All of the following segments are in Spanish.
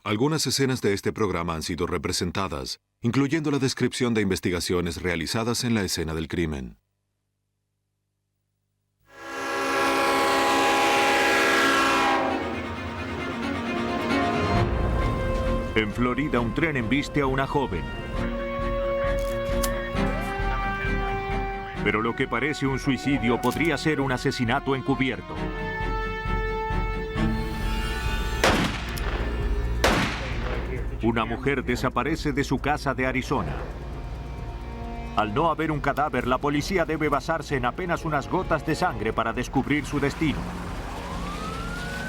Algunas escenas de este programa han sido representadas, incluyendo la descripción de investigaciones realizadas en la escena del crimen. En Florida, un tren embiste a una joven. Pero lo que parece un suicidio podría ser un asesinato encubierto. Una mujer desaparece de su casa de Arizona. Al no haber un cadáver, la policía debe basarse en apenas unas gotas de sangre para descubrir su destino.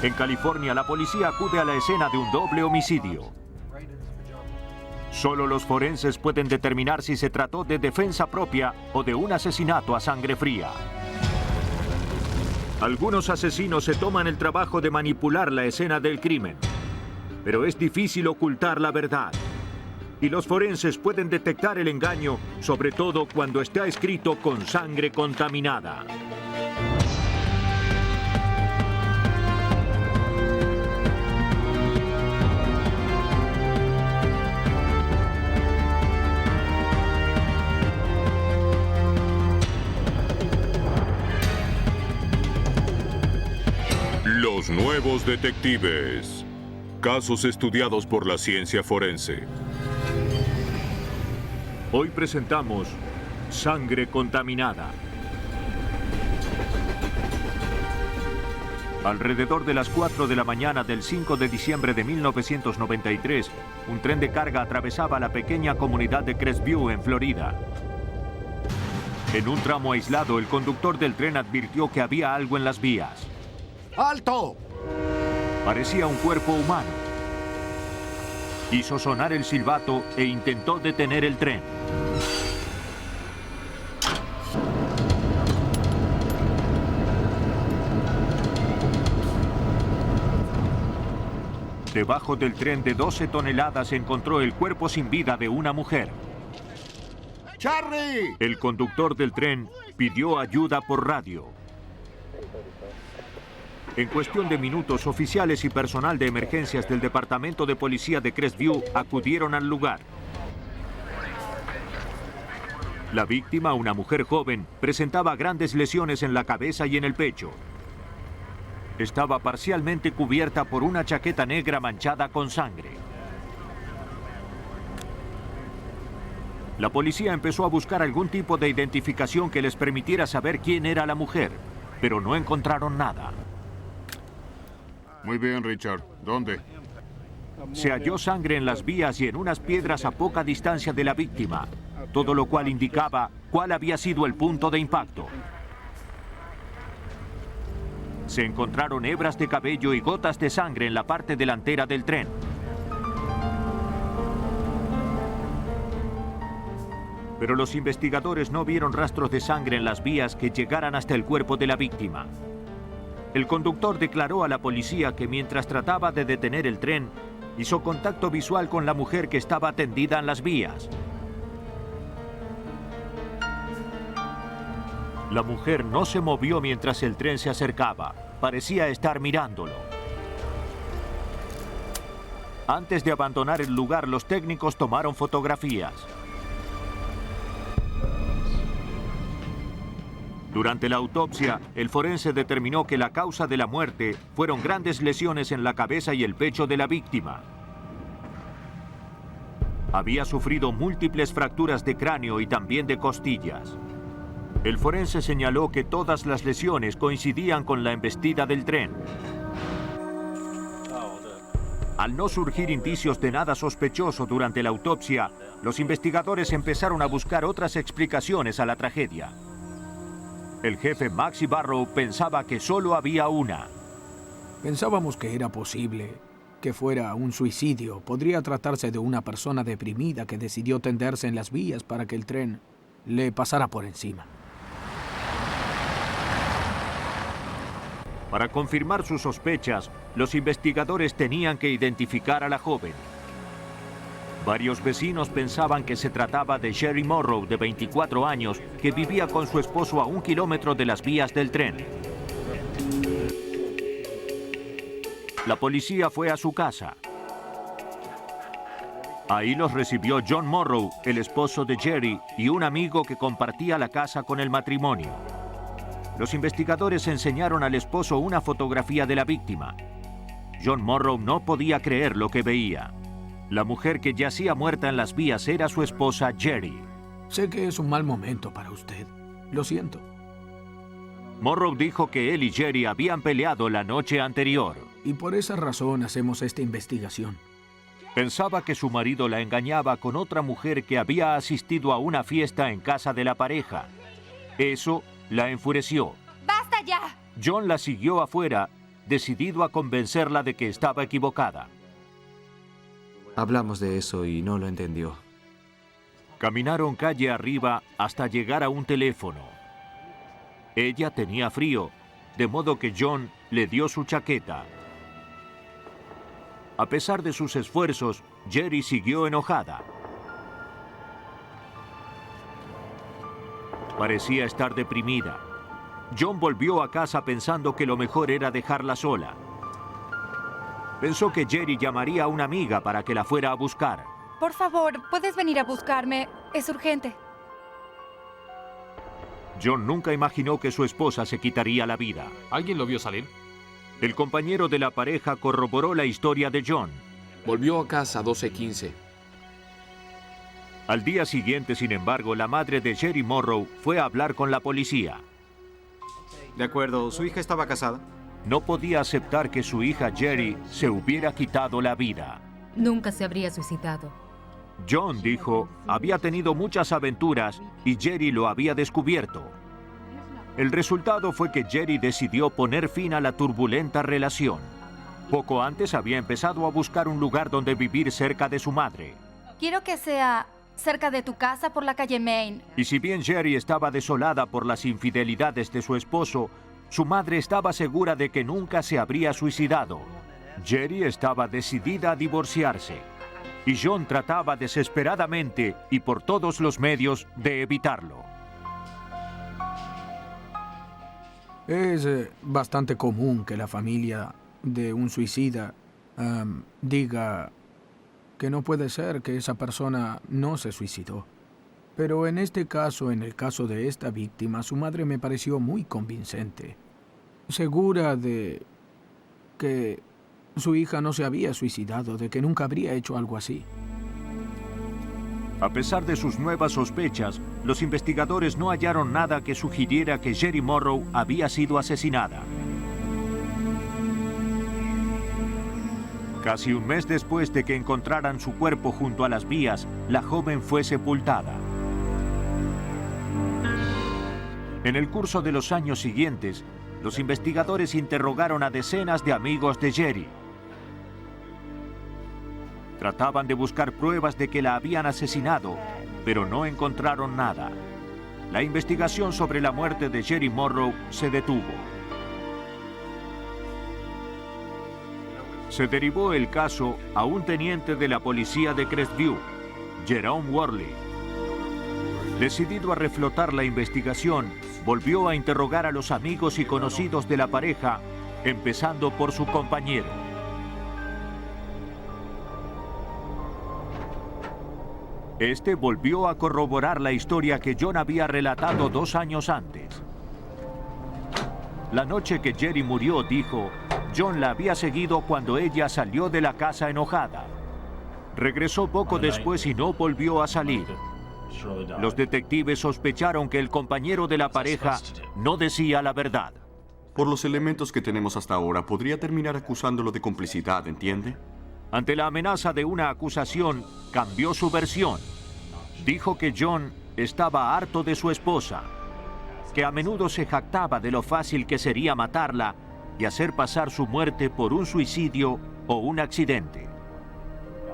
En California, la policía acude a la escena de un doble homicidio. Solo los forenses pueden determinar si se trató de defensa propia o de un asesinato a sangre fría. Algunos asesinos se toman el trabajo de manipular la escena del crimen. Pero es difícil ocultar la verdad. Y los forenses pueden detectar el engaño, sobre todo cuando está escrito con sangre contaminada. Los nuevos detectives. Casos estudiados por la ciencia forense. Hoy presentamos Sangre Contaminada. Alrededor de las 4 de la mañana del 5 de diciembre de 1993, un tren de carga atravesaba la pequeña comunidad de Crestview, en Florida. En un tramo aislado, el conductor del tren advirtió que había algo en las vías. ¡Alto! Parecía un cuerpo humano. Hizo sonar el silbato e intentó detener el tren. Debajo del tren de 12 toneladas se encontró el cuerpo sin vida de una mujer. ¡Charlie! El conductor del tren pidió ayuda por radio. En cuestión de minutos, oficiales y personal de emergencias del Departamento de Policía de Crestview acudieron al lugar. La víctima, una mujer joven, presentaba grandes lesiones en la cabeza y en el pecho. Estaba parcialmente cubierta por una chaqueta negra manchada con sangre. La policía empezó a buscar algún tipo de identificación que les permitiera saber quién era la mujer, pero no encontraron nada. Muy bien, Richard. ¿Dónde? Se halló sangre en las vías y en unas piedras a poca distancia de la víctima, todo lo cual indicaba cuál había sido el punto de impacto. Se encontraron hebras de cabello y gotas de sangre en la parte delantera del tren. Pero los investigadores no vieron rastros de sangre en las vías que llegaran hasta el cuerpo de la víctima. El conductor declaró a la policía que mientras trataba de detener el tren, hizo contacto visual con la mujer que estaba tendida en las vías. La mujer no se movió mientras el tren se acercaba. Parecía estar mirándolo. Antes de abandonar el lugar, los técnicos tomaron fotografías. Durante la autopsia, el forense determinó que la causa de la muerte fueron grandes lesiones en la cabeza y el pecho de la víctima. Había sufrido múltiples fracturas de cráneo y también de costillas. El forense señaló que todas las lesiones coincidían con la embestida del tren. Al no surgir indicios de nada sospechoso durante la autopsia, los investigadores empezaron a buscar otras explicaciones a la tragedia. El jefe Maxie Barrow pensaba que solo había una. Pensábamos que era posible que fuera un suicidio. Podría tratarse de una persona deprimida que decidió tenderse en las vías para que el tren le pasara por encima. Para confirmar sus sospechas, los investigadores tenían que identificar a la joven. Varios vecinos pensaban que se trataba de Sherry Morrow, de 24 años, que vivía con su esposo a 1 kilómetro de las vías del tren. La policía fue a su casa. Ahí los recibió John Morrow, el esposo de Jerry, y un amigo que compartía la casa con el matrimonio. Los investigadores enseñaron al esposo una fotografía de la víctima. John Morrow no podía creer lo que veía. La mujer que yacía muerta en las vías era su esposa Jerry. Sé que es un mal momento para usted. Lo siento. Morrow dijo que él y Jerry habían peleado la noche anterior. Y por esa razón hacemos esta investigación. Pensaba que su marido la engañaba con otra mujer que había asistido a una fiesta en casa de la pareja. Eso la enfureció. ¡Basta ya! John la siguió afuera, decidido a convencerla de que estaba equivocada. Hablamos de eso y no lo entendió. Caminaron calle arriba hasta llegar a un teléfono. Ella tenía frío, de modo que John le dio su chaqueta. A pesar de sus esfuerzos, Jerry siguió enojada. Parecía estar deprimida. John volvió a casa pensando que lo mejor era dejarla sola. Pensó que Jerry llamaría a una amiga para que la fuera a buscar. Por favor, ¿puedes venir a buscarme? Es urgente. John nunca imaginó que su esposa se quitaría la vida. ¿Alguien lo vio salir? El compañero de la pareja corroboró la historia de John. Volvió a casa a 12:15. Al día siguiente, sin embargo, la madre de Jerry Morrow fue a hablar con la policía. De acuerdo, ¿su hija estaba casada? No podía aceptar que su hija Jerry se hubiera quitado la vida. Nunca se habría suicidado. John dijo, había tenido muchas aventuras y Jerry lo había descubierto. El resultado fue que Jerry decidió poner fin a la turbulenta relación. Poco antes había empezado a buscar un lugar donde vivir cerca de su madre. Quiero que sea cerca de tu casa por la calle Main. Y si bien Jerry estaba desolada por las infidelidades de su esposo, su madre estaba segura de que nunca se habría suicidado. Jerry estaba decidida a divorciarse. Y John trataba desesperadamente y por todos los medios de evitarlo. Es bastante común que la familia de un suicida diga que no puede ser que esa persona no se suicidó. Pero en este caso, en el caso de esta víctima, su madre me pareció muy convincente. Segura de que su hija no se había suicidado, de que nunca habría hecho algo así. A pesar de sus nuevas sospechas, los investigadores no hallaron nada que sugiriera que Jerry Morrow había sido asesinada. Casi un mes después de que encontraran su cuerpo junto a las vías, la joven fue sepultada. En el curso de los años siguientes, los investigadores interrogaron a decenas de amigos de Jerry. Trataban de buscar pruebas de que la habían asesinado, pero no encontraron nada. La investigación sobre la muerte de Jerry Morrow se detuvo. Se derivó el caso a un teniente de la policía de Crestview, Jerome Worley. Decidido a reflotar la investigación, volvió a interrogar a los amigos y conocidos de la pareja, empezando por su compañero. Este volvió a corroborar la historia que John había relatado 2 años antes. La noche que Jerry murió, dijo, John la había seguido cuando ella salió de la casa enojada. Regresó poco después y no volvió a salir. Los detectives sospecharon que el compañero de la pareja no decía la verdad. Por los elementos que tenemos hasta ahora, podría terminar acusándolo de complicidad, ¿entiende? Ante la amenaza de una acusación, cambió su versión. Dijo que John estaba harto de su esposa, que a menudo se jactaba de lo fácil que sería matarla y hacer pasar su muerte por un suicidio o un accidente.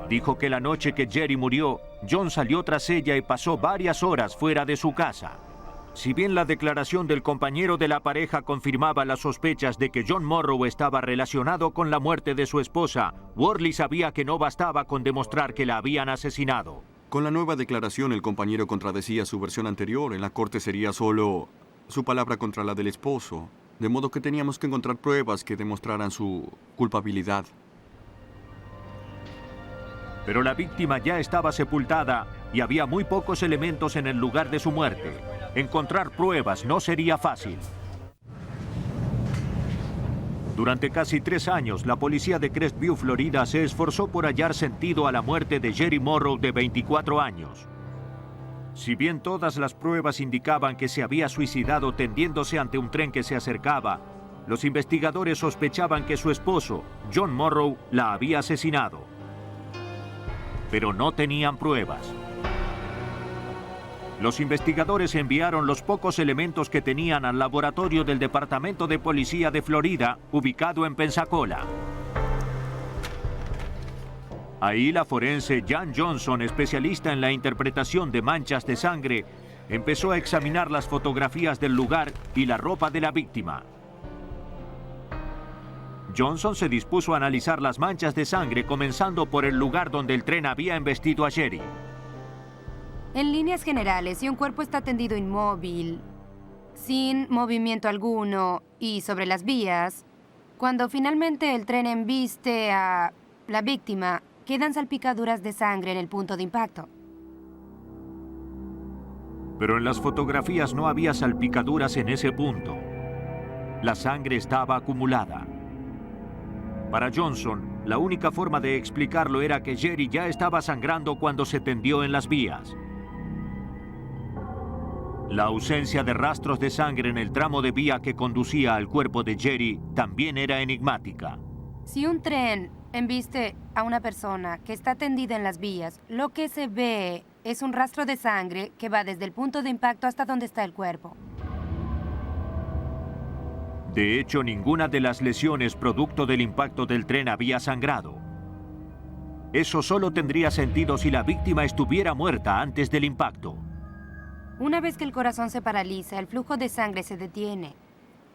Dijo que la noche que Jerry murió, John salió tras ella y pasó varias horas fuera de su casa. Si bien la declaración del compañero de la pareja confirmaba las sospechas de que John Morrow estaba relacionado con la muerte de su esposa, Worley sabía que no bastaba con demostrar que la habían asesinado. Con la nueva declaración, el compañero contradecía su versión anterior. En la corte sería solo su palabra contra la del esposo. De modo que teníamos que encontrar pruebas que demostraran su culpabilidad. Pero la víctima ya estaba sepultada y había muy pocos elementos en el lugar de su muerte. Encontrar pruebas no sería fácil. Durante casi 3 años, la policía de Crestview, Florida, se esforzó por hallar sentido a la muerte de Jerry Morrow, de 24 años. Si bien todas las pruebas indicaban que se había suicidado tendiéndose ante un tren que se acercaba, los investigadores sospechaban que su esposo, John Morrow, la había asesinado. Pero no tenían pruebas. Los investigadores enviaron los pocos elementos que tenían al laboratorio del Departamento de Policía de Florida, ubicado en Pensacola. Ahí la forense Jan Johnson, especialista en la interpretación de manchas de sangre, empezó a examinar las fotografías del lugar y la ropa de la víctima. Johnson se dispuso a analizar las manchas de sangre, comenzando por el lugar donde el tren había embestido a Jerry. En líneas generales, si un cuerpo está tendido inmóvil, sin movimiento alguno y sobre las vías, cuando finalmente el tren embiste a la víctima, quedan salpicaduras de sangre en el punto de impacto. Pero en las fotografías no había salpicaduras en ese punto. La sangre estaba acumulada. Para Johnson, la única forma de explicarlo era que Jerry ya estaba sangrando cuando se tendió en las vías. La ausencia de rastros de sangre en el tramo de vía que conducía al cuerpo de Jerry también era enigmática. Si un tren embiste a una persona que está tendida en las vías, lo que se ve es un rastro de sangre que va desde el punto de impacto hasta donde está el cuerpo. De hecho, ninguna de las lesiones producto del impacto del tren había sangrado. Eso solo tendría sentido si la víctima estuviera muerta antes del impacto. Una vez que el corazón se paraliza, el flujo de sangre se detiene.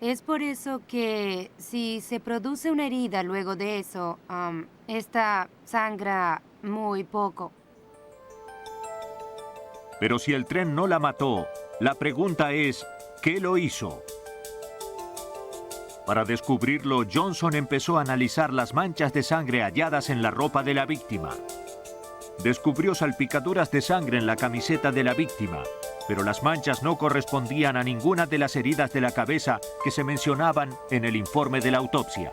Es por eso que si se produce una herida luego de eso, esta sangra muy poco. Pero si el tren no la mató, la pregunta es, ¿qué lo hizo? Para descubrirlo, Johnson empezó a analizar las manchas de sangre halladas en la ropa de la víctima. Descubrió salpicaduras de sangre en la camiseta de la víctima, pero las manchas no correspondían a ninguna de las heridas de la cabeza que se mencionaban en el informe de la autopsia.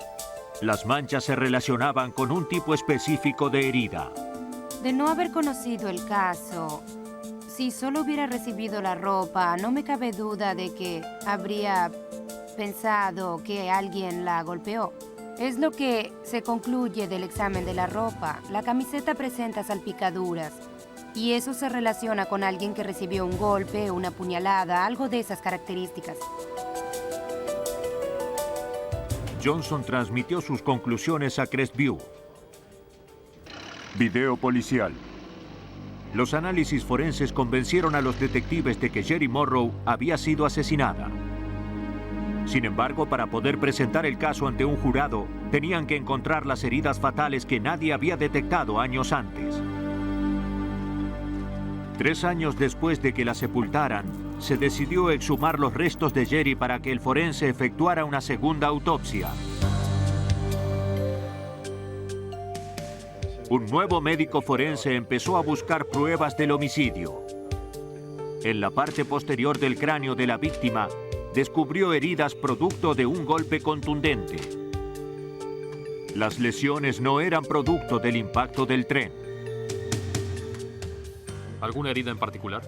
Las manchas se relacionaban con un tipo específico de herida. De no haber conocido el caso, si solo hubiera recibido la ropa, no me cabe duda de que habría pensado que alguien la golpeó. Es lo que se concluye del examen de la ropa. La camiseta presenta salpicaduras. Y eso se relaciona con alguien que recibió un golpe, una puñalada, algo de esas características. Johnson transmitió sus conclusiones a Crestview. Video policial. Los análisis forenses convencieron a los detectives de que Jerry Morrow había sido asesinada. Sin embargo, para poder presentar el caso ante un jurado, tenían que encontrar las heridas fatales que nadie había detectado años antes. 3 años después de que la sepultaran, se decidió exhumar los restos de Jerry para que el forense efectuara una segunda autopsia. Un nuevo médico forense empezó a buscar pruebas del homicidio. En la parte posterior del cráneo de la víctima, descubrió heridas producto de un golpe contundente. Las lesiones no eran producto del impacto del tren. ¿Alguna herida en particular?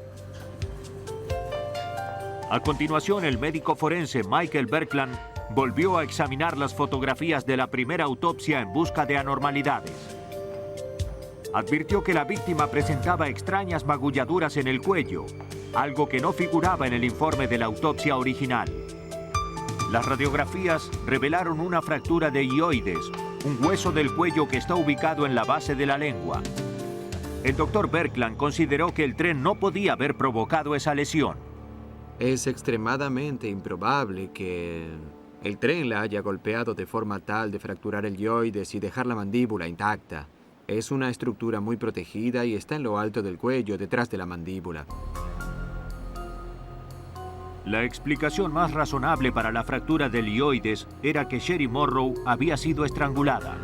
A continuación, el médico forense Michael Berkland volvió a examinar las fotografías de la primera autopsia en busca de anormalidades. Advirtió que la víctima presentaba extrañas magulladuras en el cuello, algo que no figuraba en el informe de la autopsia original. Las radiografías revelaron una fractura de hioides, un hueso del cuello que está ubicado en la base de la lengua. El doctor Berkland consideró que el tren no podía haber provocado esa lesión. Es extremadamente improbable que el tren la haya golpeado de forma tal de fracturar el hioides y dejar la mandíbula intacta. Es una estructura muy protegida y está en lo alto del cuello, detrás de la mandíbula. La explicación más razonable para la fractura del hioides era que Jerry Morrow había sido estrangulada.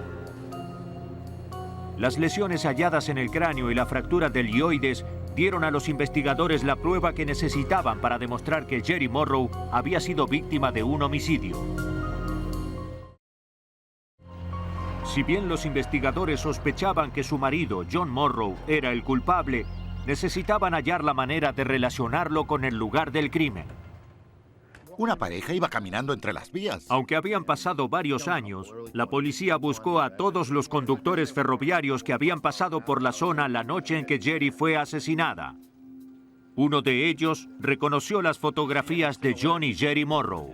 Las lesiones halladas en el cráneo y la fractura del hioides dieron a los investigadores la prueba que necesitaban para demostrar que Jerry Morrow había sido víctima de un homicidio. Si bien los investigadores sospechaban que su marido, John Morrow, era el culpable, necesitaban hallar la manera de relacionarlo con el lugar del crimen. Una pareja iba caminando entre las vías. Aunque habían pasado varios años, la policía buscó a todos los conductores ferroviarios que habían pasado por la zona la noche en que Jerry fue asesinada. Uno de ellos reconoció las fotografías de John y Jerry Morrow.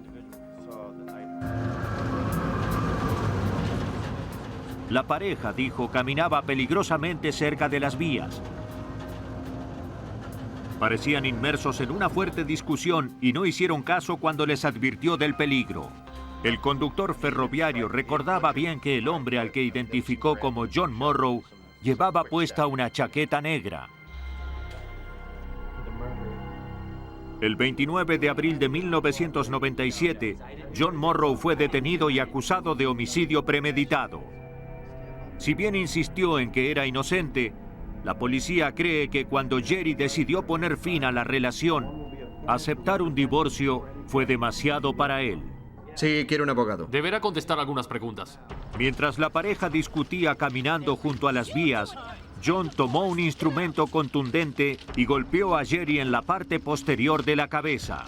La pareja, dijo, caminaba peligrosamente cerca de las vías. Parecían inmersos en una fuerte discusión y no hicieron caso cuando les advirtió del peligro. El conductor ferroviario recordaba bien que el hombre al que identificó como John Morrow llevaba puesta una chaqueta negra. El 29 de abril de 1997, John Morrow fue detenido y acusado de homicidio premeditado. Si bien insistió en que era inocente, la policía cree que cuando Jerry decidió poner fin a la relación, aceptar un divorcio fue demasiado para él. Sí, quiero un abogado. Deberá contestar algunas preguntas. Mientras la pareja discutía caminando junto a las vías, John tomó un instrumento contundente y golpeó a Jerry en la parte posterior de la cabeza.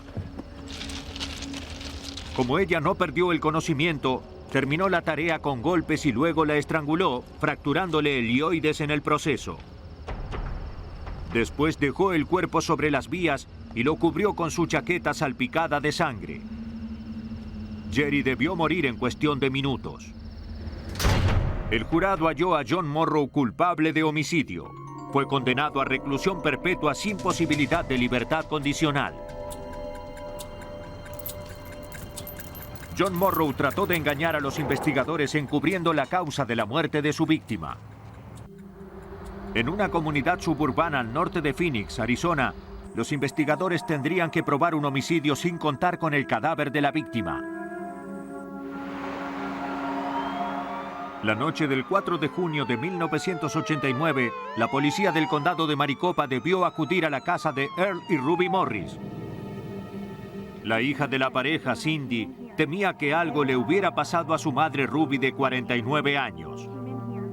Como ella no perdió el conocimiento, terminó la tarea con golpes y luego la estranguló, fracturándole el hioides en el proceso. Después dejó el cuerpo sobre las vías y lo cubrió con su chaqueta salpicada de sangre. Jerry debió morir en cuestión de minutos. El jurado halló a John Morrow culpable de homicidio. Fue condenado a reclusión perpetua sin posibilidad de libertad condicional. John Morrow trató de engañar a los investigadores encubriendo la causa de la muerte de su víctima. En una comunidad suburbana al norte de Phoenix, Arizona, los investigadores tendrían que probar un homicidio sin contar con el cadáver de la víctima. La noche del 4 de junio de 1989, la policía del condado de Maricopa debió acudir a la casa de Earl y Ruby Morris. La hija de la pareja, Cindy, temía que algo le hubiera pasado a su madre Ruby de 49 años.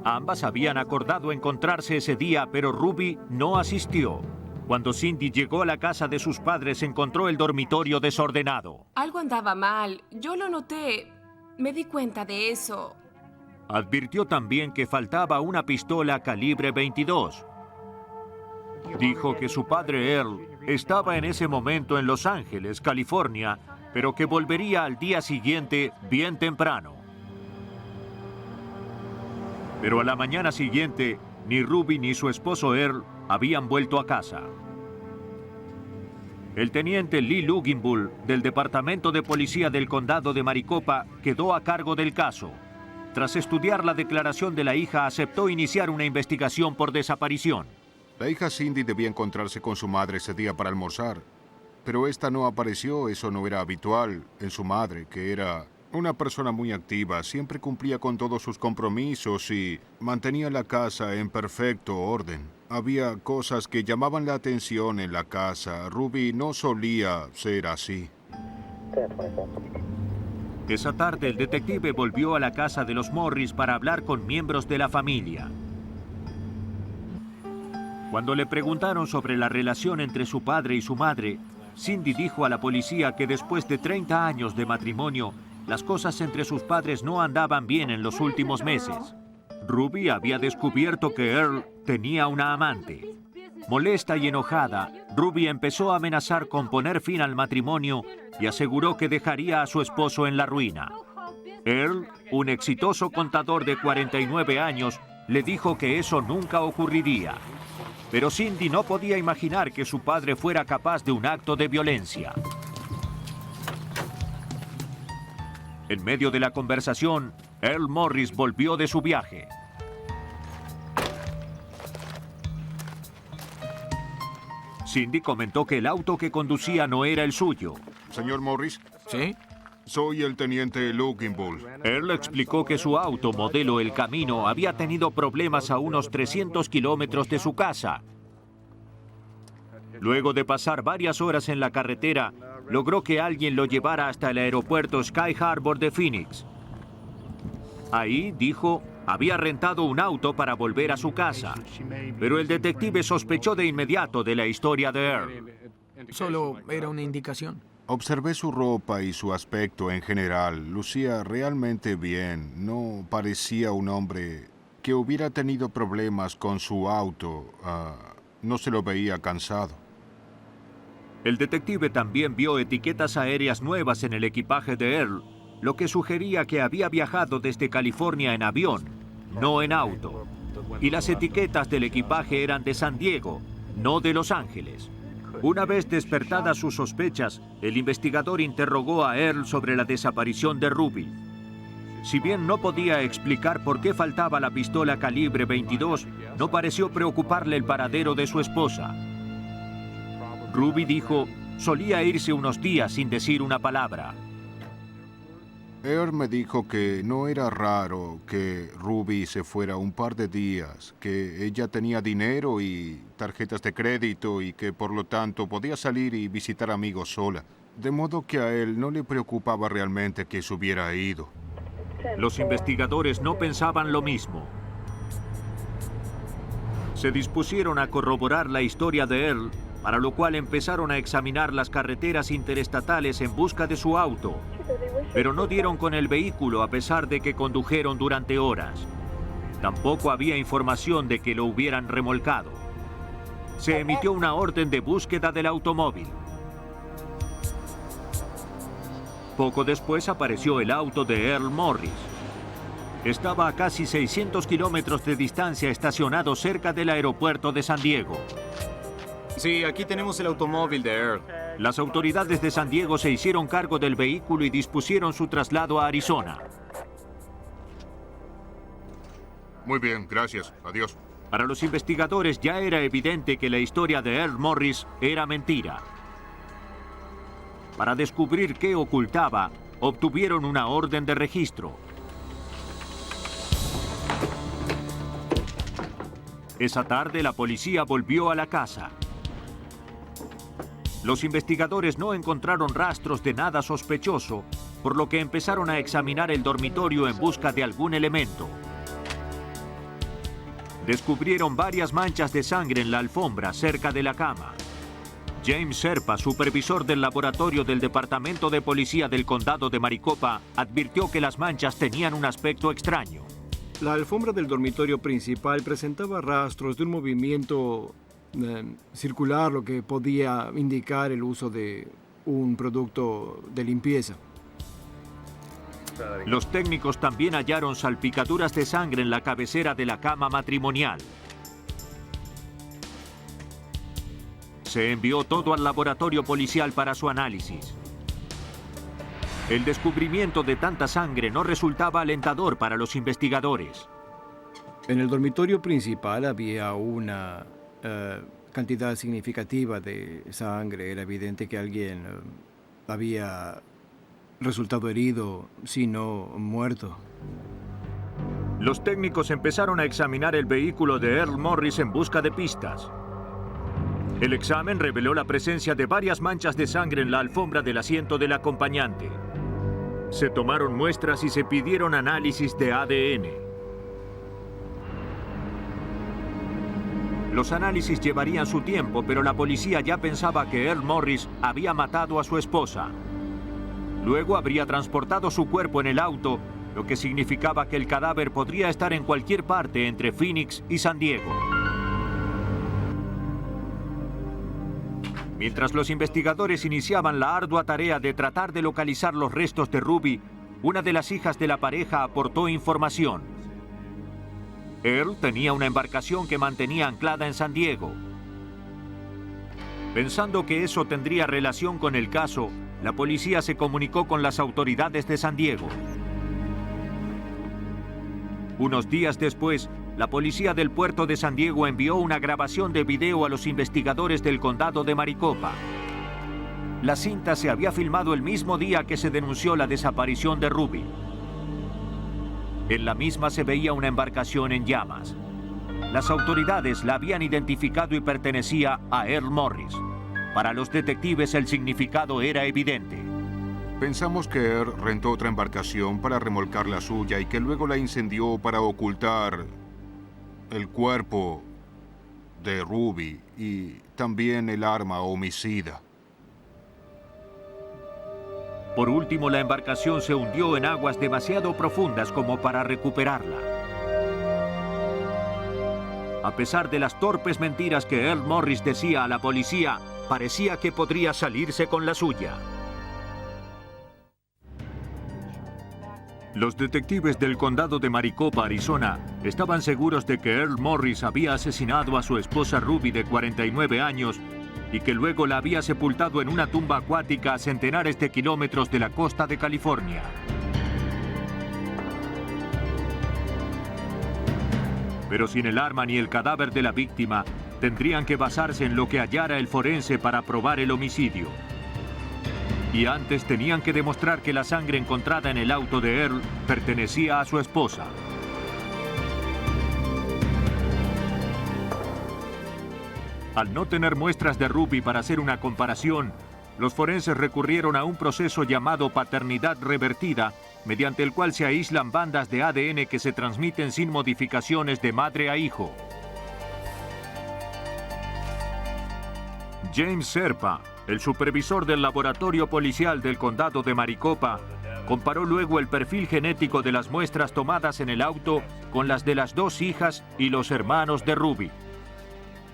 Ambas habían acordado encontrarse ese día, pero Ruby no asistió. Cuando Cindy llegó a la casa de sus padres, encontró el dormitorio desordenado. Algo andaba mal. Yo lo noté. Me di cuenta de eso. Advirtió también que faltaba una pistola calibre 22. Dijo que su padre Earl estaba en ese momento en Los Ángeles, California, pero que volvería al día siguiente bien temprano. Pero a la mañana siguiente, ni Ruby ni su esposo Earl habían vuelto a casa. El teniente Lee Luginbull, del Departamento de Policía del Condado de Maricopa, quedó a cargo del caso. Tras estudiar la declaración de la hija, aceptó iniciar una investigación por desaparición. La hija Cindy debía encontrarse con su madre ese día para almorzar, pero esta no apareció. Eso no era habitual en su madre, que era una persona muy activa, siempre cumplía con todos sus compromisos y mantenía la casa en perfecto orden. Había cosas que llamaban la atención en la casa. Ruby no solía ser así. Esa tarde, el detective volvió a la casa de los Morris para hablar con miembros de la familia. Cuando le preguntaron sobre la relación entre su padre y su madre, Cindy dijo a la policía que después de 30 años de matrimonio, las cosas entre sus padres no andaban bien en los últimos meses. Ruby había descubierto que Earl tenía una amante. Molesta y enojada, Ruby empezó a amenazar con poner fin al matrimonio y aseguró que dejaría a su esposo en la ruina. Earl, un exitoso contador de 49 años, le dijo que eso nunca ocurriría. Pero Cindy no podía imaginar que su padre fuera capaz de un acto de violencia. En medio de la conversación, Earl Morris volvió de su viaje. Cindy comentó que el auto que conducía no era el suyo. Señor Morris. ¿Sí? Soy el teniente Luginbull. Earl explicó que su auto modelo El Camino había tenido problemas a unos 300 kilómetros de su casa. Luego de pasar varias horas en la carretera, logró que alguien lo llevara hasta el aeropuerto Sky Harbor de Phoenix. Ahí, dijo, había rentado un auto para volver a su casa. Pero el detective sospechó de inmediato de la historia de Earl. Solo era una indicación. Observé su ropa y su aspecto en general. Lucía realmente bien. No parecía un hombre que hubiera tenido problemas con su auto. No se lo veía cansado. El detective también vio etiquetas aéreas nuevas en el equipaje de Earl, lo que sugería que había viajado desde California en avión, no en auto. Y las etiquetas del equipaje eran de San Diego, no de Los Ángeles. Una vez despertadas sus sospechas, el investigador interrogó a Earl sobre la desaparición de Ruby. Si bien no podía explicar por qué faltaba la pistola calibre 22, no pareció preocuparle el paradero de su esposa. Ruby dijo, solía irse unos días sin decir una palabra. Earl me dijo que no era raro que Ruby se fuera un par de días, que ella tenía dinero y tarjetas de crédito y que por lo tanto podía salir y visitar amigos sola. De modo que a él no le preocupaba realmente que se hubiera ido. Los investigadores no pensaban lo mismo. Se dispusieron a corroborar la historia de Earl, para lo cual empezaron a examinar las carreteras interestatales en busca de su auto, pero no dieron con el vehículo a pesar de que condujeron durante horas. Tampoco había información de que lo hubieran remolcado. Se emitió una orden de búsqueda del automóvil. Poco después apareció el auto de Earl Morris. Estaba a casi 600 kilómetros de distancia estacionado cerca del aeropuerto de San Diego. Sí, aquí tenemos el automóvil de Earl. Las autoridades de San Diego se hicieron cargo del vehículo y dispusieron su traslado a Arizona. Muy bien, gracias. Adiós. Para los investigadores ya era evidente que la historia de Earl Morris era mentira. Para descubrir qué ocultaba, obtuvieron una orden de registro. Esa tarde la policía volvió a la casa. Los investigadores no encontraron rastros de nada sospechoso, por lo que empezaron a examinar el dormitorio en busca de algún elemento. Descubrieron varias manchas de sangre en la alfombra cerca de la cama. James Serpa, supervisor del laboratorio del Departamento de Policía del Condado de Maricopa, advirtió que las manchas tenían un aspecto extraño. La alfombra del dormitorio principal presentaba rastros de un movimiento circular, lo que podía indicar el uso de un producto de limpieza. Los técnicos también hallaron salpicaduras de sangre en la cabecera de la cama matrimonial. Se envió todo al laboratorio policial para su análisis. El descubrimiento de tanta sangre no resultaba alentador para los investigadores. En el dormitorio principal había una cantidad significativa de sangre. Era evidente que alguien había resultado herido, si no muerto. Los técnicos empezaron a examinar el vehículo de Earl Morris en busca de pistas. El examen reveló la presencia de varias manchas de sangre en la alfombra del asiento del acompañante. Se tomaron muestras y se pidieron análisis de ADN. Los análisis llevarían su tiempo, pero la policía ya pensaba que Earl Morris había matado a su esposa. Luego habría transportado su cuerpo en el auto, lo que significaba que el cadáver podría estar en cualquier parte entre Phoenix y San Diego. Mientras los investigadores iniciaban la ardua tarea de tratar de localizar los restos de Ruby, una de las hijas de la pareja aportó información. Earl tenía una embarcación que mantenía anclada en San Diego. Pensando que eso tendría relación con el caso, la policía se comunicó con las autoridades de San Diego. Unos días después, la policía del puerto de San Diego envió una grabación de video a los investigadores del condado de Maricopa. la cinta se había filmado el mismo día que se denunció la desaparición de Ruby. En la misma se veía una embarcación en llamas. Las autoridades la habían identificado y pertenecía a Earl Morris. Para los detectives el significado era evidente. Pensamos que Earl rentó otra embarcación para remolcar la suya y que luego la incendió para ocultar el cuerpo de Ruby y también el arma homicida. Por último, la embarcación se hundió en aguas demasiado profundas como para recuperarla. A pesar de las torpes mentiras que Earl Morris decía a la policía, parecía que podría salirse con la suya. Los detectives del condado de Maricopa, Arizona, estaban seguros de que Earl Morris había asesinado a su esposa Ruby de 49 años y que luego la había sepultado en una tumba acuática a centenares de kilómetros de la costa de California. Pero sin el arma ni el cadáver de la víctima, tendrían que basarse en lo que hallara el forense para probar el homicidio. Y antes tenían que demostrar que la sangre encontrada en el auto de Earl pertenecía a su esposa. Al no tener muestras de Ruby para hacer una comparación, los forenses recurrieron a un proceso llamado paternidad revertida, mediante el cual se aíslan bandas de ADN que se transmiten sin modificaciones de madre a hijo. James Serpa, el supervisor del laboratorio policial del condado de Maricopa, comparó luego el perfil genético de las muestras tomadas en el auto con las de las dos hijas y los hermanos de Ruby.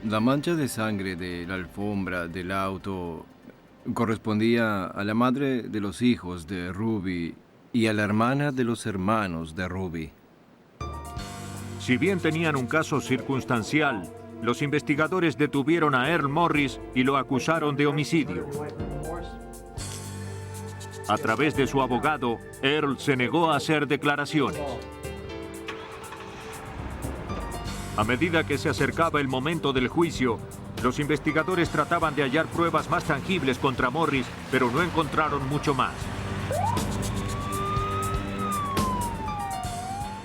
La mancha de sangre de la alfombra del auto correspondía a la madre de los hijos de Ruby y a la hermana de los hermanos de Ruby. Si bien tenían un caso circunstancial, los investigadores detuvieron a Earl Morris y lo acusaron de homicidio. A través de su abogado, Earl se negó a hacer declaraciones. A medida que se acercaba el momento del juicio, los investigadores trataban de hallar pruebas más tangibles contra Morris, pero no encontraron mucho más.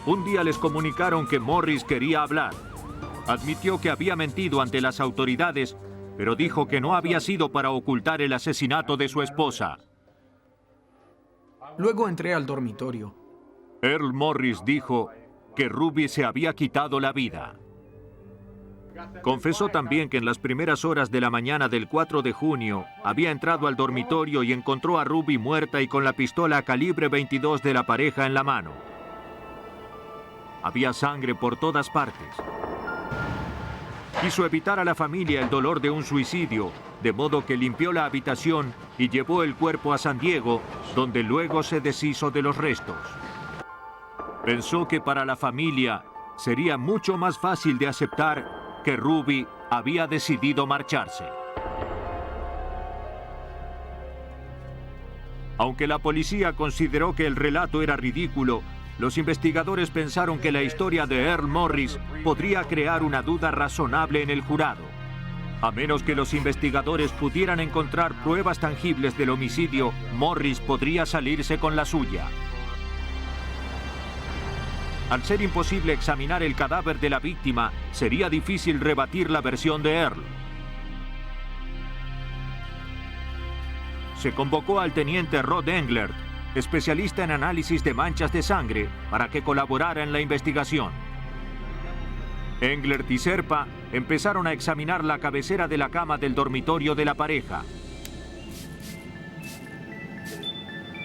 Un día les comunicaron que Morris quería hablar. Admitió que había mentido ante las autoridades, pero dijo que no había sido para ocultar el asesinato de su esposa. Luego entré al dormitorio. Earl Morris dijo que Ruby se había quitado la vida. Confesó también que en las primeras horas de la mañana del 4 de junio había entrado al dormitorio y encontró a Ruby muerta y con la pistola calibre 22 de la pareja en la mano. Había sangre por todas partes. Quiso evitar a la familia el dolor de un suicidio, de modo que limpió la habitación y llevó el cuerpo a San Diego, donde luego se deshizo de los restos. Pensó que para la familia sería mucho más fácil de aceptar que Ruby había decidido marcharse. Aunque la policía consideró que el relato era ridículo, los investigadores pensaron que la historia de Earl Morris podría crear una duda razonable en el jurado. A menos que los investigadores pudieran encontrar pruebas tangibles del homicidio, Morris podría salirse con la suya. Al ser imposible examinar el cadáver de la víctima, sería difícil rebatir la versión de Earl. Se convocó al teniente Rod Englert, especialista en análisis de manchas de sangre, para que colaborara en la investigación. Englert y Serpa empezaron a examinar la cabecera de la cama del dormitorio de la pareja.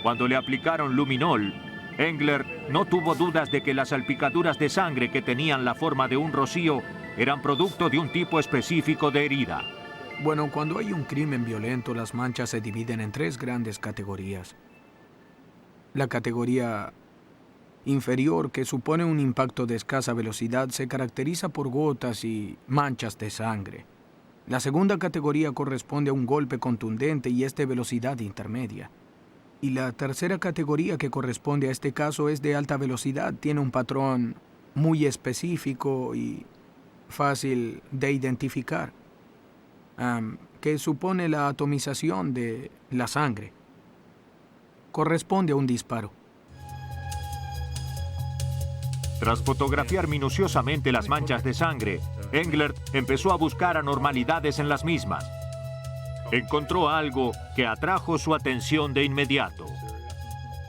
Cuando le aplicaron luminol, Englert no tuvo dudas de que las salpicaduras de sangre que tenían la forma de un rocío eran producto de un tipo específico de herida. Bueno, cuando hay un crimen violento, las manchas se dividen en tres grandes categorías. La categoría inferior, que supone un impacto de escasa velocidad, se caracteriza por gotas y manchas de sangre. La segunda categoría corresponde a un golpe contundente y es de velocidad intermedia. Y la tercera categoría, que corresponde a este caso, es de alta velocidad. Tiene un patrón muy específico y fácil de identificar. que supone la atomización de la sangre. Corresponde a un disparo. Tras fotografiar minuciosamente las manchas de sangre, Englert empezó a buscar anormalidades en las mismas. Encontró algo que atrajo su atención de inmediato.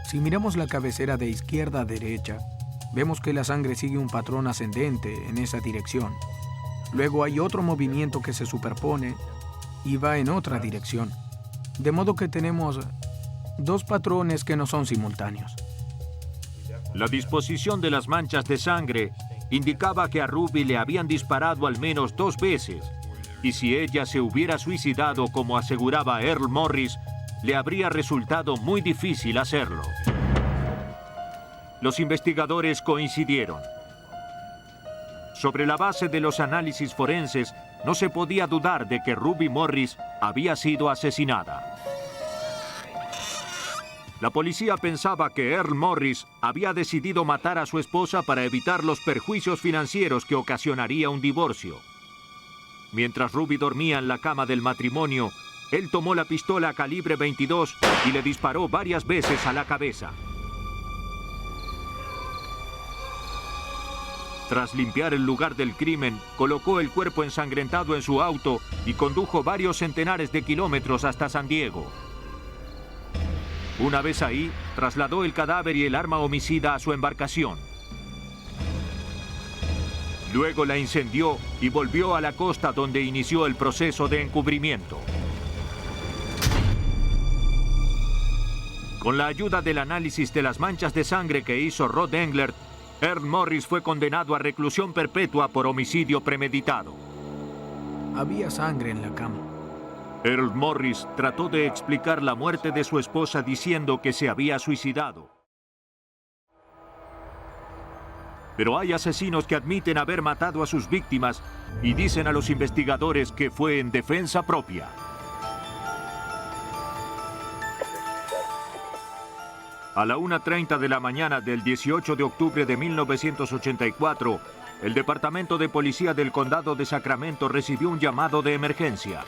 Si miramos la cabecera de izquierda a derecha, vemos que la sangre sigue un patrón ascendente en esa dirección. Luego hay otro movimiento que se superpone y va en otra dirección. De modo que tenemos dos patrones que no son simultáneos. La disposición de las manchas de sangre indicaba que a Ruby le habían disparado al menos 2 veces, y si ella se hubiera suicidado como aseguraba Earl Morris, le habría resultado muy difícil hacerlo. Los investigadores coincidieron. Sobre la base de los análisis forenses, no se podía dudar de que Ruby Morris había sido asesinada. La policía pensaba que Earl Morris había decidido matar a su esposa para evitar los perjuicios financieros que ocasionaría un divorcio. Mientras Ruby dormía en la cama del matrimonio, él tomó la pistola calibre 22 y le disparó varias veces a la cabeza. Tras limpiar el lugar del crimen, colocó el cuerpo ensangrentado en su auto y condujo varios centenares de kilómetros hasta San Diego. Una vez ahí, trasladó el cadáver y el arma homicida a su embarcación. Luego la incendió y volvió a la costa donde inició el proceso de encubrimiento. Con la ayuda del análisis de las manchas de sangre que hizo Rod Englert, Earl Morris fue condenado a reclusión perpetua por homicidio premeditado. Había sangre en la cama. Earl Morris trató de explicar la muerte de su esposa diciendo que se había suicidado. Pero hay asesinos que admiten haber matado a sus víctimas y dicen a los investigadores que fue en defensa propia. A la 1:30 de la mañana del 18 de octubre de 1984, el Departamento de Policía del Condado de Sacramento recibió un llamado de emergencia.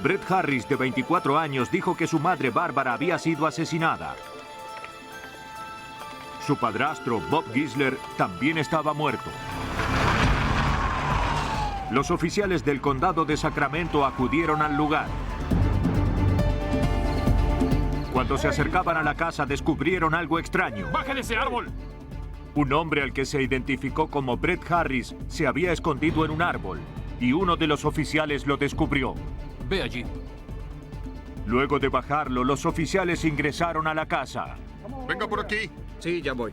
Brett Harris, de 24 años, dijo que su madre Bárbara había sido asesinada. Su padrastro, Bob Gisler, también estaba muerto. Los oficiales del condado de Sacramento acudieron al lugar. Cuando se acercaban a la casa, descubrieron algo extraño. ¡Baje de ese árbol! Un hombre al que se identificó como Brett Harris se había escondido en un árbol y uno de los oficiales lo descubrió. Ve allí. Luego de bajarlo, los oficiales ingresaron a la casa. Venga por aquí. Sí, ya voy.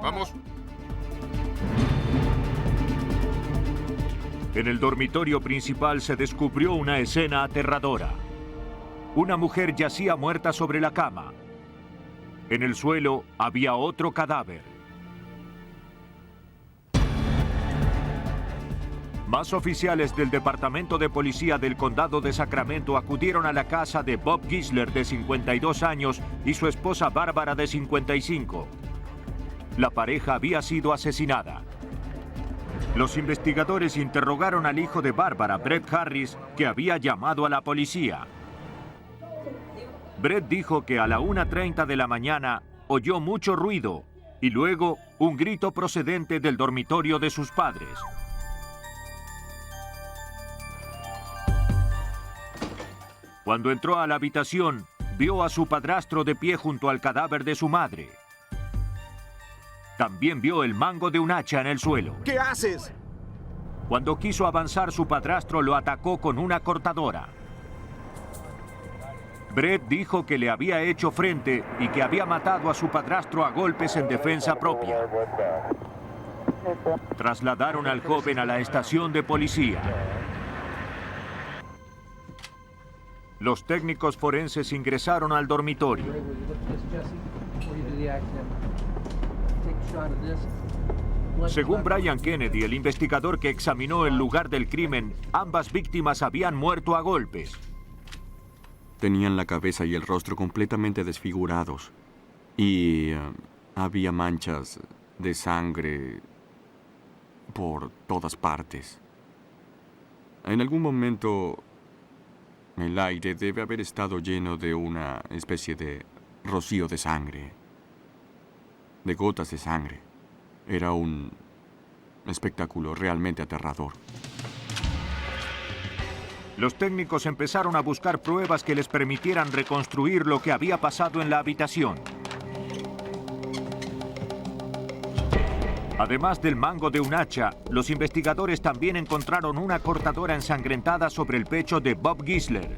Vamos. En el dormitorio principal se descubrió una escena aterradora. Una mujer yacía muerta sobre la cama. En el suelo había otro cadáver. Más oficiales del Departamento de Policía del Condado de Sacramento acudieron a la casa de Bob Gisler, de 52 años, y su esposa Bárbara, de 55. La pareja había sido asesinada. Los investigadores interrogaron al hijo de Bárbara, Brett Harris, que había llamado a la policía. Brett dijo que a la 1:30 de la mañana oyó mucho ruido y luego un grito procedente del dormitorio de sus padres. Cuando entró a la habitación, vio a su padrastro de pie junto al cadáver de su madre. También vio el mango de un hacha en el suelo. ¿Qué haces? Cuando quiso avanzar, su padrastro lo atacó con una cortadora. Brett dijo que le había hecho frente y que había matado a su padrastro a golpes en defensa propia. Trasladaron al joven a la estación de policía. Los técnicos forenses ingresaron al dormitorio. Según Brian Kennedy, el investigador que examinó el lugar del crimen, ambas víctimas habían muerto a golpes. Tenían la cabeza y el rostro completamente desfigurados. Y había manchas de sangre por todas partes. En algún momento, el aire debe haber estado lleno de una especie de rocío de sangre, de gotas de sangre. Era un espectáculo realmente aterrador. Los técnicos empezaron a buscar pruebas que les permitieran reconstruir lo que había pasado en la habitación. Además del mango de un hacha, los investigadores también encontraron una cortadora ensangrentada sobre el pecho de Bob Gisler.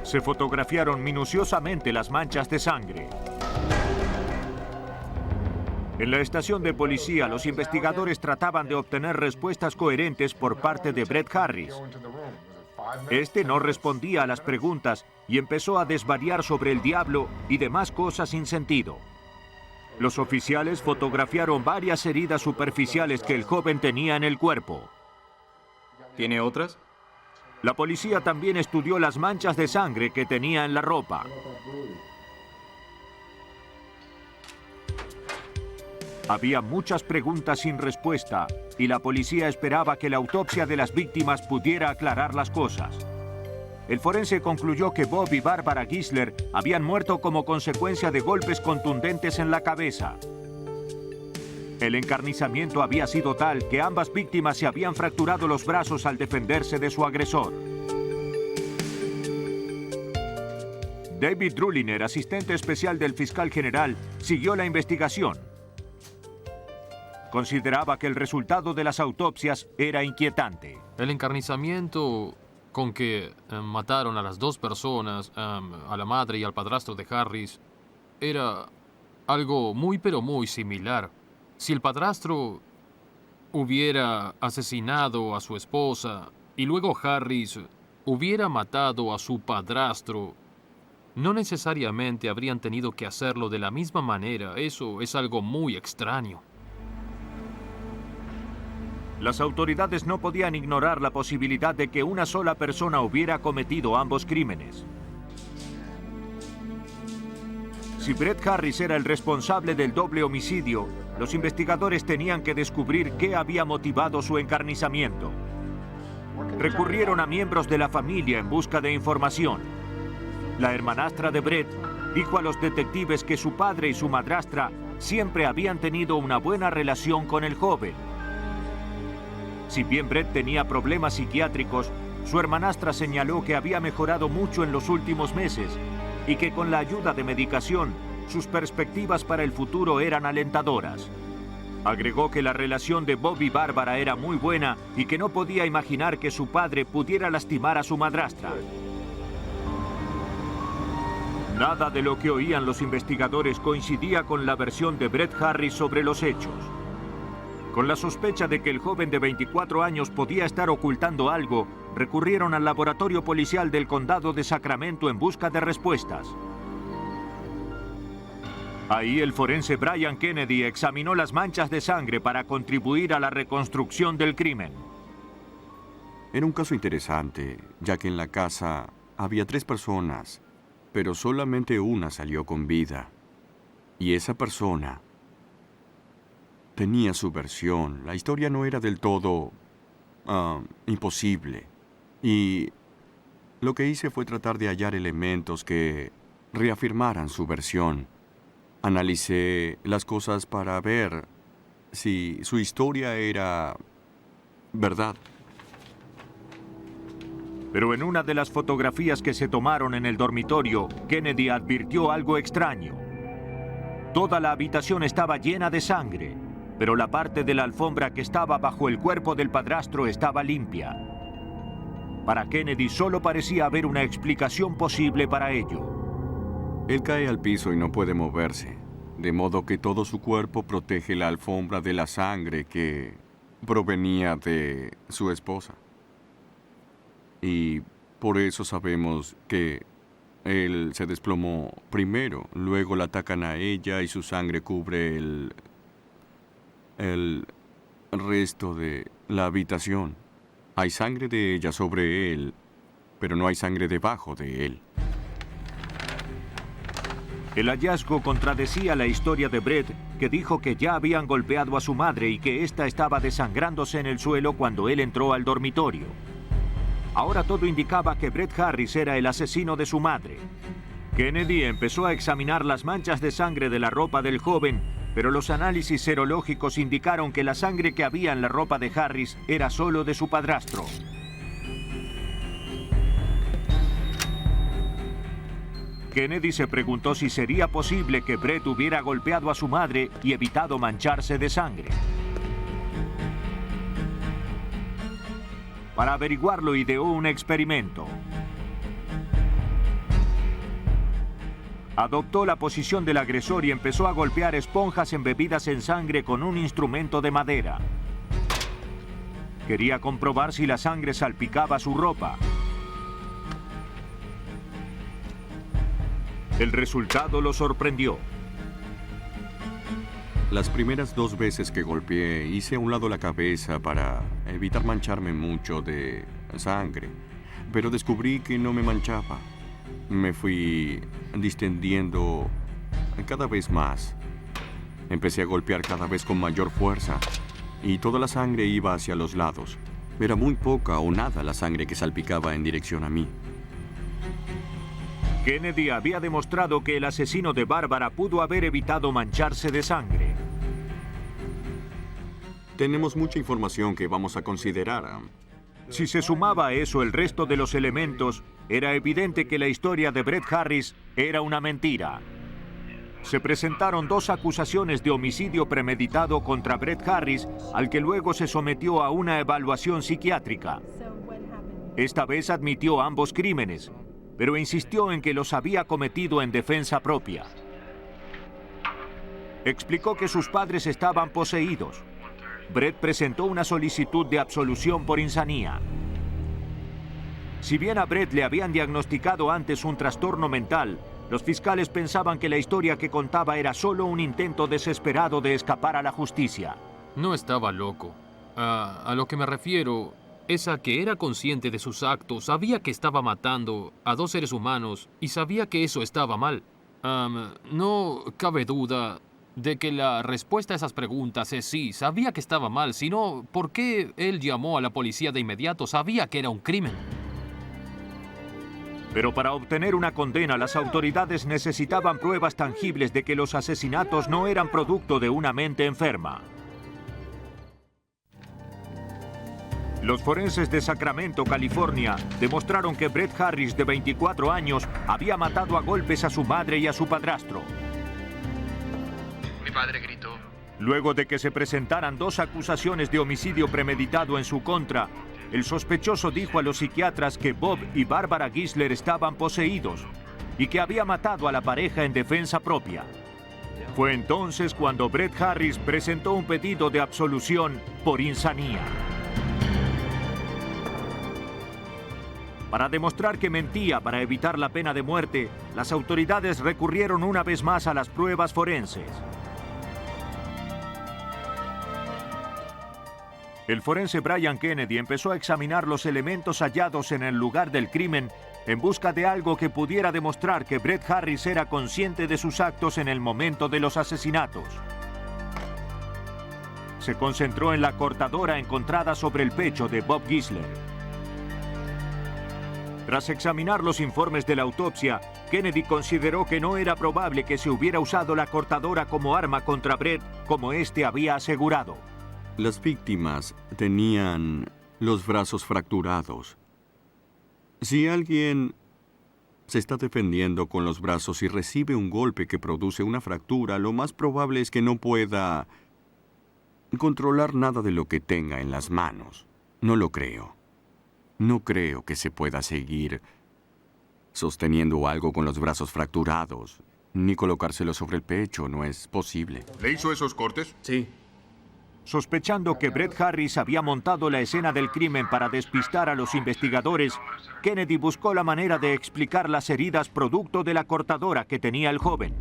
Se fotografiaron minuciosamente las manchas de sangre. En la estación de policía, los investigadores trataban de obtener respuestas coherentes por parte de Brett Harris. Este no respondía a las preguntas y empezó a desvariar sobre el diablo y demás cosas sin sentido. Los oficiales fotografiaron varias heridas superficiales que el joven tenía en el cuerpo. ¿Tiene otras? La policía también estudió las manchas de sangre que tenía en la ropa. Había muchas preguntas sin respuesta y la policía esperaba que la autopsia de las víctimas pudiera aclarar las cosas. El forense concluyó que Bob y Barbara Gisler habían muerto como consecuencia de golpes contundentes en la cabeza. El encarnizamiento había sido tal que ambas víctimas se habían fracturado los brazos al defenderse de su agresor. David Druliner, asistente especial del fiscal general, siguió la investigación. Consideraba que el resultado de las autopsias era inquietante. El encarnizamiento con que mataron a las dos personas, a la madre y al padrastro de Harris, era algo muy pero muy similar. Si el padrastro hubiera asesinado a su esposa y luego Harris hubiera matado a su padrastro, no necesariamente habrían tenido que hacerlo de la misma manera. Eso es algo muy extraño. Las autoridades no podían ignorar la posibilidad de que una sola persona hubiera cometido ambos crímenes. Si Brett Harris era el responsable del doble homicidio, los investigadores tenían que descubrir qué había motivado su encarnizamiento. Recurrieron a miembros de la familia en busca de información. La hermanastra de Brett dijo a los detectives que su padre y su madrastra siempre habían tenido una buena relación con el joven. Si bien Brett tenía problemas psiquiátricos, su hermanastra señaló que había mejorado mucho en los últimos meses y que con la ayuda de medicación, sus perspectivas para el futuro eran alentadoras. Agregó que la relación de Bob y Bárbara era muy buena y que no podía imaginar que su padre pudiera lastimar a su madrastra. Nada de lo que oían los investigadores coincidía con la versión de Brett Harris sobre los hechos. Con la sospecha de que el joven de 24 años podía estar ocultando algo, recurrieron al laboratorio policial del condado de Sacramento en busca de respuestas. Ahí el forense Brian Kennedy examinó las manchas de sangre para contribuir a la reconstrucción del crimen. Era un caso interesante, ya que en la casa había 3 personas, pero solamente una salió con vida. Y esa persona tenía su versión. La historia no era del todo imposible. Y lo que hice fue tratar de hallar elementos que reafirmaran su versión. Analicé las cosas para ver si su historia era verdad. Pero en una de las fotografías que se tomaron en el dormitorio, Kennedy advirtió algo extraño. Toda la habitación estaba llena de sangre, pero la parte de la alfombra que estaba bajo el cuerpo del padrastro estaba limpia. Para Kennedy solo parecía haber una explicación posible para ello. Él cae al piso y no puede moverse, de modo que todo su cuerpo protege la alfombra de la sangre que provenía de su esposa. Y por eso sabemos que él se desplomó primero, luego la atacan a ella y su sangre cubre el resto de la habitación. Hay sangre de ella sobre él, pero no hay sangre debajo de él. El hallazgo contradecía la historia de Brett, que dijo que ya habían golpeado a su madre y que ésta estaba desangrándose en el suelo cuando él entró al dormitorio. Ahora todo indicaba que Brett Harris era el asesino de su madre. Kennedy empezó a examinar las manchas de sangre de la ropa del joven, pero los análisis serológicos indicaron que la sangre que había en la ropa de Harris era solo de su padrastro. Kennedy se preguntó si sería posible que Brett hubiera golpeado a su madre y evitado mancharse de sangre. Para averiguarlo, ideó un experimento. Adoptó la posición del agresor y empezó a golpear esponjas embebidas en sangre con un instrumento de madera. Quería comprobar si la sangre salpicaba su ropa. El resultado lo sorprendió. Las primeras 2 veces que golpeé, hice a un lado la cabeza para evitar mancharme mucho de sangre, pero descubrí que no me manchaba. Me fui distendiendo cada vez más. Empecé a golpear cada vez con mayor fuerza y toda la sangre iba hacia los lados. Era muy poca o nada la sangre que salpicaba en dirección a mí. Kennedy había demostrado que el asesino de Bárbara pudo haber evitado mancharse de sangre. Tenemos mucha información que vamos a considerar. Si se sumaba a eso el resto de los elementos, era evidente que la historia de Brett Harris era una mentira. Se presentaron 2 acusaciones de homicidio premeditado contra Brett Harris, al que luego se sometió a una evaluación psiquiátrica. Esta vez admitió ambos crímenes, pero insistió en que los había cometido en defensa propia. Explicó que sus padres estaban poseídos. Brett presentó una solicitud de absolución por insanía. Si bien a Brett le habían diagnosticado antes un trastorno mental, los fiscales pensaban que la historia que contaba era solo un intento desesperado de escapar a la justicia. No estaba loco. A lo que me refiero es a que era consciente de sus actos, sabía que estaba matando a 2 seres humanos y sabía que eso estaba mal. No cabe duda de que la respuesta a esas preguntas es sí, sabía que estaba mal, sino ¿por qué él llamó a la policía de inmediato? Sabía que era un crimen. Pero para obtener una condena, las autoridades necesitaban pruebas tangibles de que los asesinatos no eran producto de una mente enferma. Los forenses de Sacramento, California, demostraron que Brett Harris, de 24 años, había matado a golpes a su madre y a su padrastro. Mi padre gritó. Luego de que se presentaran 2 acusaciones de homicidio premeditado en su contra, el sospechoso dijo a los psiquiatras que Bob y Bárbara Gisler estaban poseídos y que había matado a la pareja en defensa propia. Fue entonces cuando Brett Harris presentó un pedido de absolución por insanía. Para demostrar que mentía para evitar la pena de muerte, las autoridades recurrieron una vez más a las pruebas forenses. El forense Brian Kennedy empezó a examinar los elementos hallados en el lugar del crimen en busca de algo que pudiera demostrar que Brett Harris era consciente de sus actos en el momento de los asesinatos. Se concentró en la cortadora encontrada sobre el pecho de Bob Gisler. Tras examinar los informes de la autopsia, Kennedy consideró que no era probable que se hubiera usado la cortadora como arma contra Brett, como éste había asegurado. Las víctimas tenían los brazos fracturados. Si alguien se está defendiendo con los brazos y recibe un golpe que produce una fractura, lo más probable es que no pueda controlar nada de lo que tenga en las manos. No lo creo. No creo que se pueda seguir sosteniendo algo con los brazos fracturados, ni colocárselo sobre el pecho. No es posible. ¿Le hizo esos cortes? Sí. Sospechando que Brett Harris había montado la escena del crimen para despistar a los investigadores, Kennedy buscó la manera de explicar las heridas producto de la cortadora que tenía el joven.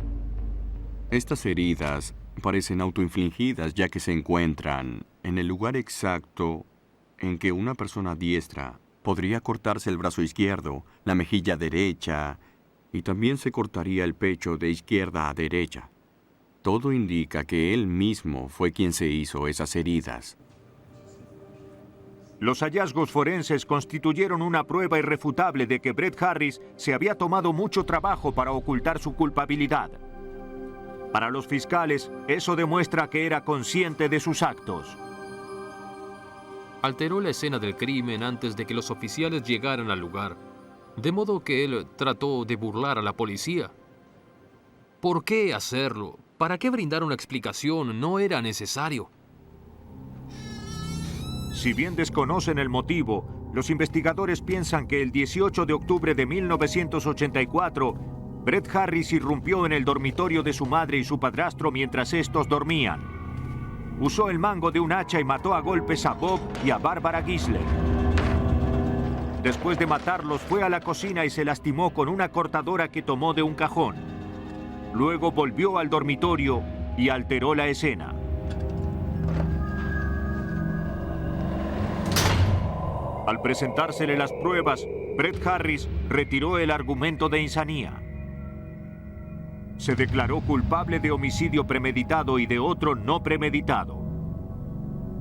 Estas heridas parecen autoinfligidas, ya que se encuentran en el lugar exacto en que una persona diestra podría cortarse el brazo izquierdo, la mejilla derecha y también se cortaría el pecho de izquierda a derecha. Todo indica que él mismo fue quien se hizo esas heridas. Los hallazgos forenses constituyeron una prueba irrefutable de que Brett Harris se había tomado mucho trabajo para ocultar su culpabilidad. Para los fiscales, eso demuestra que era consciente de sus actos. Alteró la escena del crimen antes de que los oficiales llegaran al lugar, de modo que él trató de burlar a la policía. ¿Por qué hacerlo? ¿Para qué brindar una explicación? No era necesario. Si bien desconocen el motivo, los investigadores piensan que el 18 de octubre de 1984, Brett Harris irrumpió en el dormitorio de su madre y su padrastro mientras estos dormían. Usó el mango de un hacha y mató a golpes a Bob y a Barbara Gisler. Después de matarlos, fue a la cocina y se lastimó con una cortadora que tomó de un cajón. Luego volvió al dormitorio y alteró la escena. Al presentársele las pruebas, Brett Harris retiró el argumento de insanía. Se declaró culpable de homicidio premeditado y de otro no premeditado.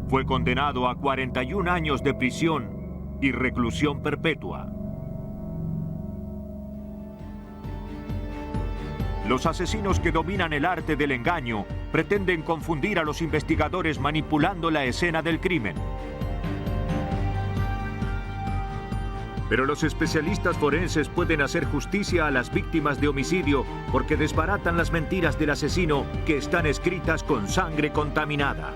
Fue condenado a 41 años de prisión y reclusión perpetua. Los asesinos que dominan el arte del engaño pretenden confundir a los investigadores manipulando la escena del crimen. Pero los especialistas forenses pueden hacer justicia a las víctimas de homicidio porque desbaratan las mentiras del asesino que están escritas con sangre contaminada.